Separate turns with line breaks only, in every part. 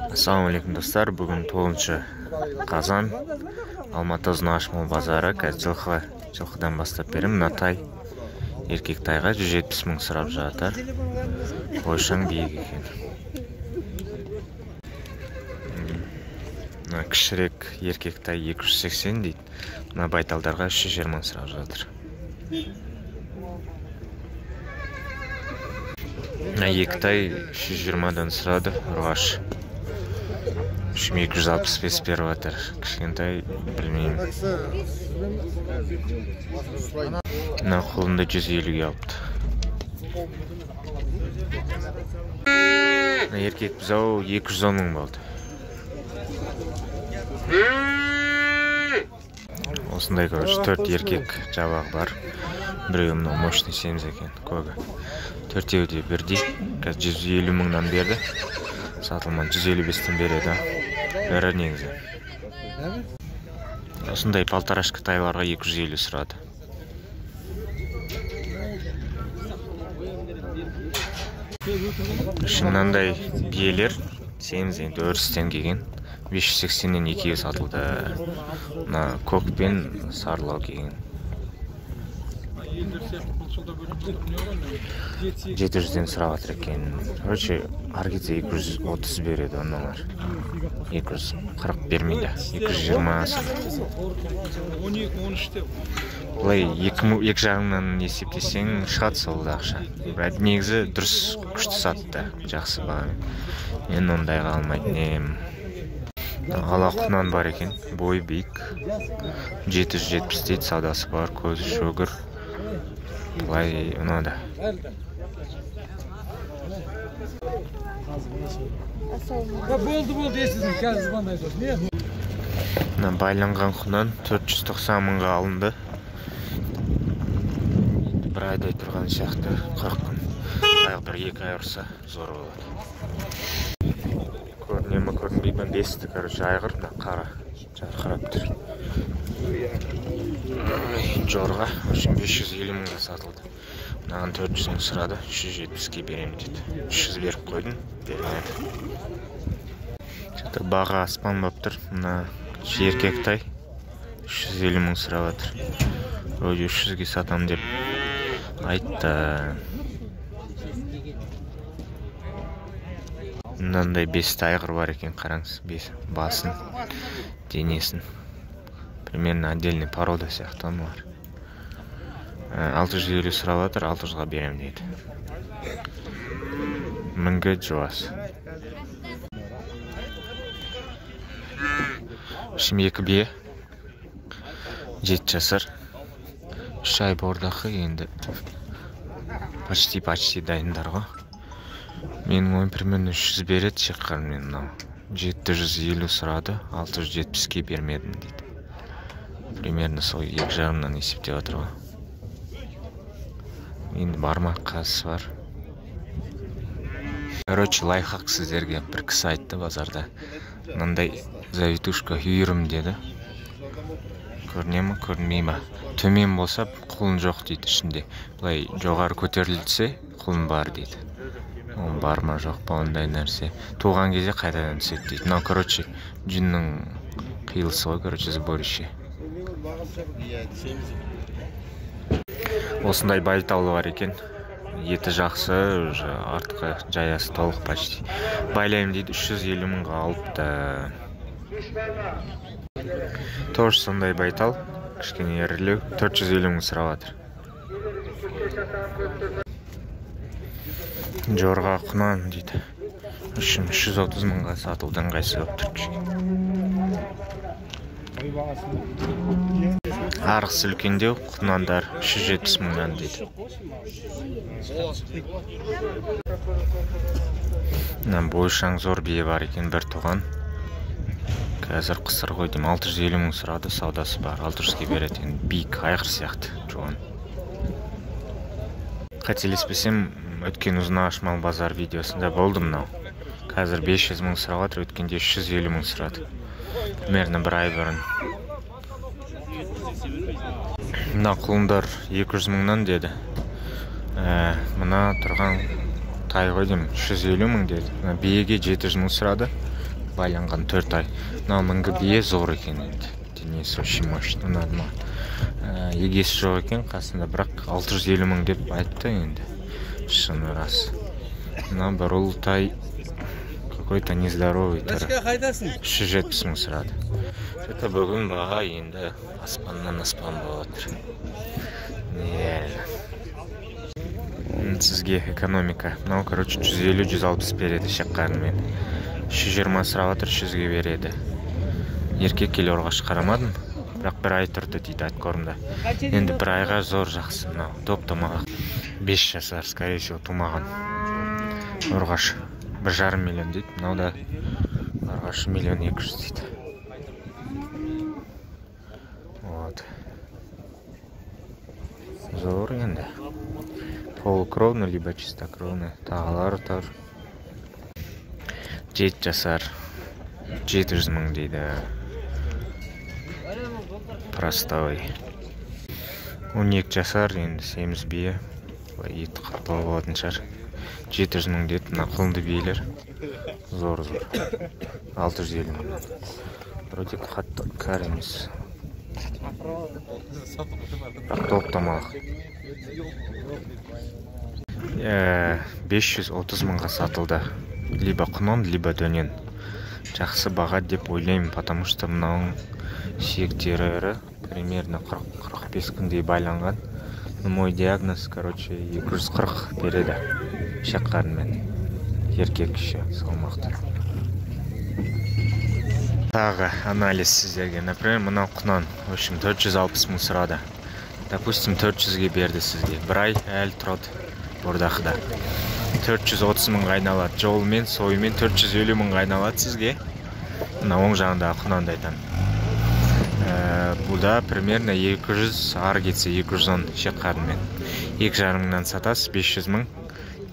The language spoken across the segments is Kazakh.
Ассалаумалейкум достар, бүгін 9 қазан Алматы Ұзынағаш мол базары. Қазір жылқыдан бастап берем. Натай еркек тайға 170 мың сұрап жатыр. Бойшаң биік екен. Кішірек еркек тай 280 дейді. Мына байталдарға 320 мың сұрап жатыр. Екі тай 120-дан сұрады, ұрғаш 265 беріп жатыр. Кішкентай білмеймін. Мына қолында 150-ге алыпты. Еркек бұзау 210 мың болды. Осындай көріш 4 еркек жабағы бар. Біреуі мынау мощный 70 екен, көгі. 4-еуі де бірдей. Қазір 150 мыңнан берді. Сатылман 155-тен береді. Бәрі негізі. Осындай палтарашка тайларға 250 сұрады. Шыннандай биелер 70 өрістен келген. 580-нен 2-ге сатылды. Мына көк пен сарлау келген. 700-ден сұрап жатыр екен. Короче, аргеце 230 береді оналар. 240 бермейді. 220. Бұлай 2,5-нан есептесең шығады сол ақша. Бірақ негізі дұрыс күшті сатты. Жақсы бағамен. Мен ондайға алмайтын ем. Алақұнан бар екен. Бойы биік. 770 дейді, саудасы бар. Көзі шөгір. Бұлай ұнады. Байланған құнан 490 мыңға алынды. Бір айдай тұрған сияқты 40 күн. Аяқ 1-2 ай ұрса зор болады. Көрінемі көрінбеймін десті, короче, айғыр қара жарқырап тұр. Жорға 550 мыңға сатылды. Мынаған 400 мың сұрады, 370-ге берем дейді. 300 беріп қойдың, бермеді. Баға аспан бап тұр. Мына еркек тай 350 мың сұрап жатыр. Өй 300-ге сатам деп айтты. Мынандай 5 тайғыр бар екен, қараңыз. Басын, денесін. Примерно отдельный порода сияқты олар. 650 сұрап жатыр, 600-ға берем дейді. Мінгі жуас. 2 бие 7 жасар. 3 ай бордақы енді почти дайындар ғой. Менің ойым примерно 300 береді шыққан мен мынау. 750 сұрады, 670-ге бермедім дейді. Примерно сол 2,5-нан есептеп отыр ғой. Енді бармақ қазысы бар. Короче, лайфхак сіздерге бір кісі айтты базарда. Мынандай завитушка үйірім деді. Көрінемі, көрінмеймі? Төмен болса құлын жоқ дейді ішінде. Бұлай жоғары көтерілсе құлын бар дейді. Ол бар ма жоқ па ондай нәрсе. Туған кезде қайтадан түседі дейді. Мынау, короче, жүннің қиылысы ғой, короче, сборище. Осындай байталы бар екен. Еті жақсы, артқы жаясы толық почти. Байлайым дейді, 350 мыңға алыпты. Тоже сондай байтал, кішкене ірілеу, 450 мың сұрап жатыр. Жорға құнан дейді. 330 мыңға сатылды, ыңғайсыз болып тұр кішкене. Арғысы үлкендеу, құнандар 370 мыңнан дейді. Бойшаң зор бие бар екен, бір туған. Қазір қысыр ғой дейм, 650 мың сұрады, саудасы бар, 600-ге береді. Биік айғыр сияқты жуан. Қателеспесем, өткен Ұзынағаш мал базар видеосында болды мынау. Қазір 500 мың сұрап жатыр, өткенде 350 мың сұрады. Примерно бір ай бұрын. Мына құлындар 200 мыңнан деді. Мына тұрған тай ғой деймін, 150 мың деді. Биеге 700 мың сұрады, байланған 4 ай. Мынау мінгі бие зор екен енді. Денесі очень мощный, ұнады маған. Егесі жоқ екен қасында, бірақ 650 мың деп айтты енді. Шыны рас. Мынау бір ұл тай какой-то нездоровый түрі. 370 мың сұрады. Это бүгін баға енді аспаннан аспан болады. Нереально. Сізге экономика. Мынау, короче, 150-160 береді шаққанымен. 120 сұрап 300-ге береді. Еркек келе орғаш қарамадым, бірақ бір ай тұрды дейді атқорымда. Енді бір айға зор жақсы. Мынау топ-томаға 5 жасар, скорее всего, тумаған. Орғаш 1,5 миллион дейді. Мынау да орғаш 1,200,000 дейді. Вот. Зор енді. Полукровный, либо чистокровный. Тағалары тұр. 7 жасар. 700 мың дейді. Простой. 12 жасар, енді семіз бие. Еті қаптау болатын шығар. 700 мың дейді. Мына құлынды биелер. Зор-зор. 650 мың. Вроде қатты кәр емес. Бірақ топтамақ. 530 мыңға сатылды. Либо құнан, либо дөнен. Жақсы баға деп ойлаймын, потому что мынауың сүйектері ірі, примерно 40-45 күндей байланған. Мой диагноз, короче, 240 береді шаққанымен. Еркек еще салмақты. Тағы анализ сіздерге. Например, мынау құнан. В общем, 460 мың сұрады. Допустим, 400-ге берді сізге. Бір ай әлі тұрады бордақыда. 430 мың айналады. Жолымен, сойымен 450 мың айналады сізге. Мына оң жағында құнанды айтам. Бұда примерно 200, ар кетсе 210 шаққанымен. 2,5 мыңнан сатасыз, 500 мың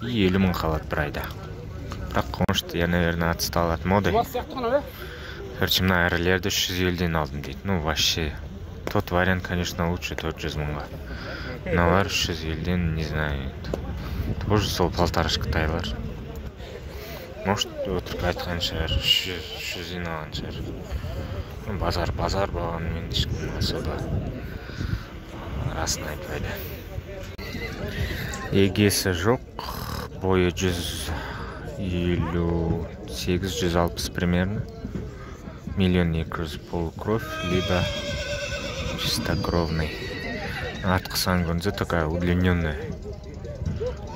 и 50 мың қалады бір айда. Бірақ может, я, наверное, отстал от моды. Короче, мына әрілерді 350-ден алдым дейді. Ну, вообще, тот вариант, конечно, лучше 400 мыңға. Мыналар 350-ден, не знаю, тоже сол полторашка тайлар. Может, өтірік айтқан шығар, 300-ден алған шығар. Базар болғанымен ешкім особо расын айтпайды. Егесі жоқ, бойы 158-160 примерно. 1,200,000 полукровь, либо чистокровный. Атқы сангунза такая удлиненная,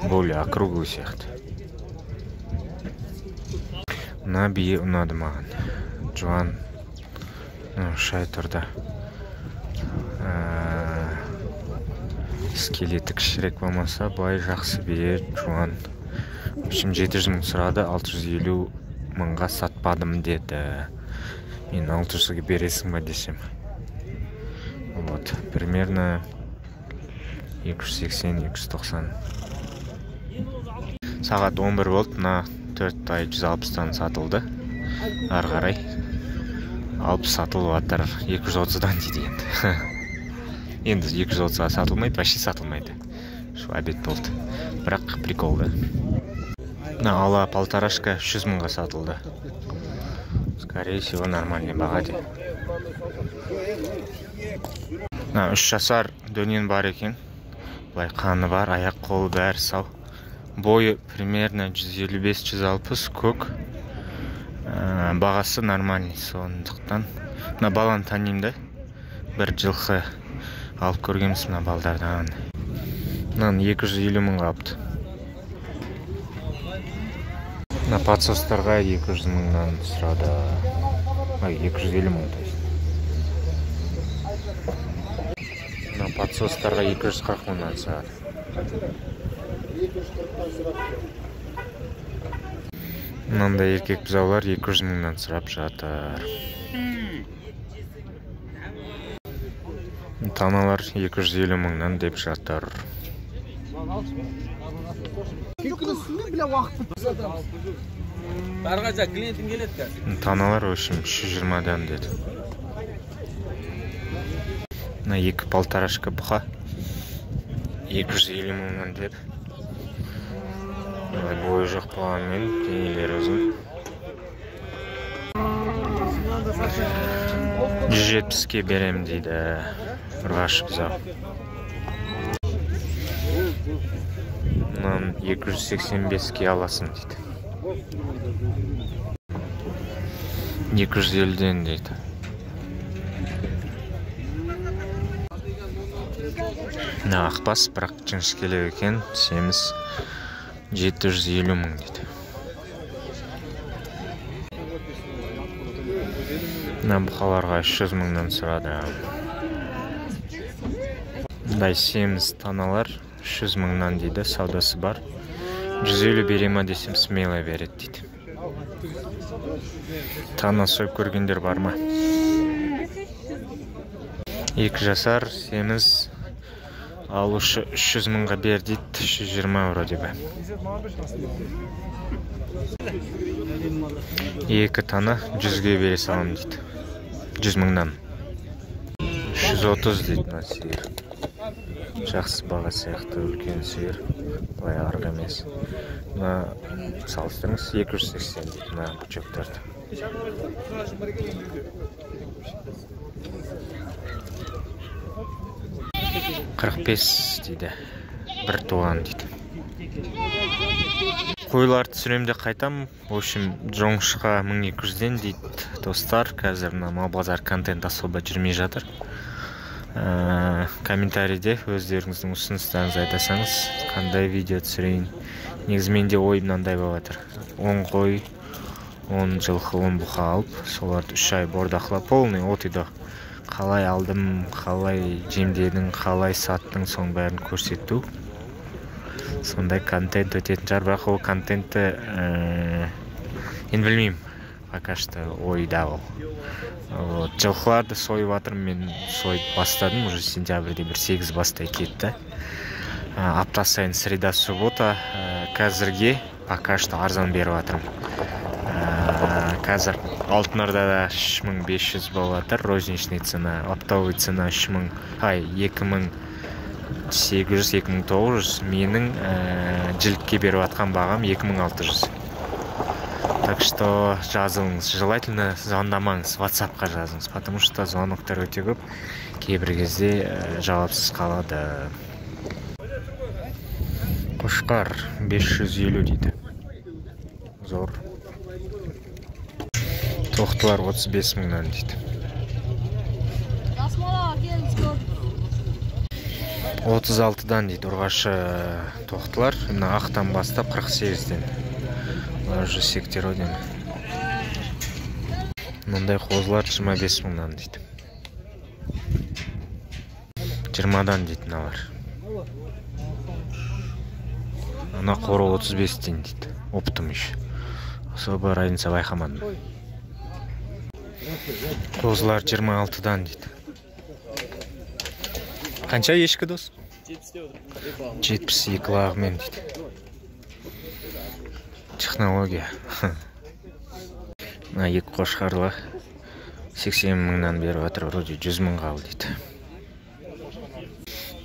более округлый сияқты. Мына бие ұнады маған. Жуан, шай тұрды. Скелеті кішірек болмаса, былай жақсы бие, жуан. В общем, 700 мың сұрады, 650 мыңға сатпадым деді. Мен 600-ге бересің ба десем. Вот, примерно 280-290. Сағат 11 болды, мына 4 ай 160-тан сатылды. Ары қарай 60 сатылып аттар 230-дан дейді енді. Енді 230-ға сатылмайды, вообще сатылмайды. Шу обед болды. Бірақ прикол да. Мына ала полторашка 300 мыңға сатылды. Скорее всего, нормальный баға де. 3 жасар дөнен бар екен. Былай қаны бар, аяқ қолы бәрі сау. Бойы примерно 155-160, көк. Бағасы нормальный сондықтан. Мына баланы таним да. Бір жылқы алып көргенбіз мына балдардан. Мынаны 250 мыңға алыпты. Мына подсостарға 200 мыңнан сұрады. 250 мың. Мына подсостарға 240 мыңнан сұрады. Мынандай еркек бұзаулар 200 мыңнан сұрап жатыр. Таналар 250 мыңнан деп жатыр. Таналар өшім 320-дан деді. Мына 2 полторашка бұқа 250 мыңнан деп Бойы жоқ болғанмен денелері ұзын. 170-ке берем дейді. Ұрғашы бұзау. Мұнан 285-ке аласың дейді. 250-ден дейді. Ақбас, бірақ жіңішкелеу екен, семіз 750 мың дейді. Бұқаларға 300 мыңнан сұрады. Дай семіз таналар 300 мыңнан дейді, саудасы бар. 150 берема десем смело береді дейді. Тана сойып көргендер бар ма? 2 жасар семіз алушы 300 мыңға бер дейді, 320 евро дебі. 2 тана 100-ге бере салам дейді. 100 мыңнан. 130 дейді мына сиыр. Жақсы баға сияқты, үлкен сиыр. Былай арғы емес. Мына салыстырыңыз 280 дейді мына бычоқтарды. 45 дейді. Бір туған дейді. Қойларды түсіремде қайтам. В общем, жоңшыға 1200-ден дейді достар. Қазір мал базар контент особо жүрмей жатыр. Комментарийде өздеріңіздің ұсыныстарыңызды айтасаңыз, қандай видео түсірейін. Негізі менде ой мынандай болып жатыр. 10 қой, 10 жылқы, 10 бұқа алып, соларды 3 ай бордақылап, полный отыды. Қалай алдым, қалай жемдедің, қалай саттың, соның бәрін көрсету. Сондай контент өтетін шығар, бірақ ол контентті енді білмеймін. Пока что ойда ол. Жылқыларды сойып жатырмын, мен сойып бастадым, уже сентябрьде бір 8 бастай кетті. Апта сайын среда, суббота. Қазірге пока что арзан беріп жатырмын. Қазір Алтынарда 3500 болып жатыр, розничный цена, оптовый цена 2800-2900, менің жілікке беріп жатқан бағам 2600. Так что жазылыңыз, желательно звондамаңыз, WhatsApp-қа жазыңыз, потому что звоноктар өте көп, кейбір кезде жауапсыз қалады. Қошқар 550 дейді. Зор. Тоқтылар 35 мыңнан дейді. 36-дан дейді ұрғашы тоқтылар. Ақтан бастап 48-ден. Уже сектероден. Мұндай қозылар 25 мыңнан дейді. 20-дан дейді налар. Ана қоры 35-ден дейді. Оптым еще. Особо разница байқамадым. Қозылар 26-дан дейді. Қанша ешкі дос? 72 лағымен дейді. Технология. Екі қошқарлы 80 мыңнан беріп жатыр, вроде 100 мыңға ал дейді.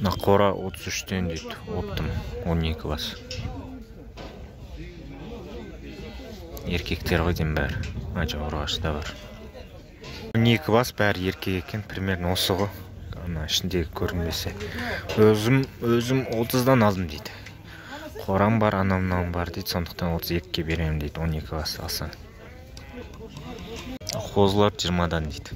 Қора 33-тен дейді. Оптым 12 бас. Еркектер қойден бәрі. Ажа ұрғашыда бар. 12 бас бәрі еркек екен, примерно осы ғой. Ана ішіндегі көрінбесе. Өзім 30-дан алдым дейді. Қорам бар, анам бар дейді, сондықтан 32-ке беремін дейді, 12 бас алсаң. Қозылар 20-дан дейді.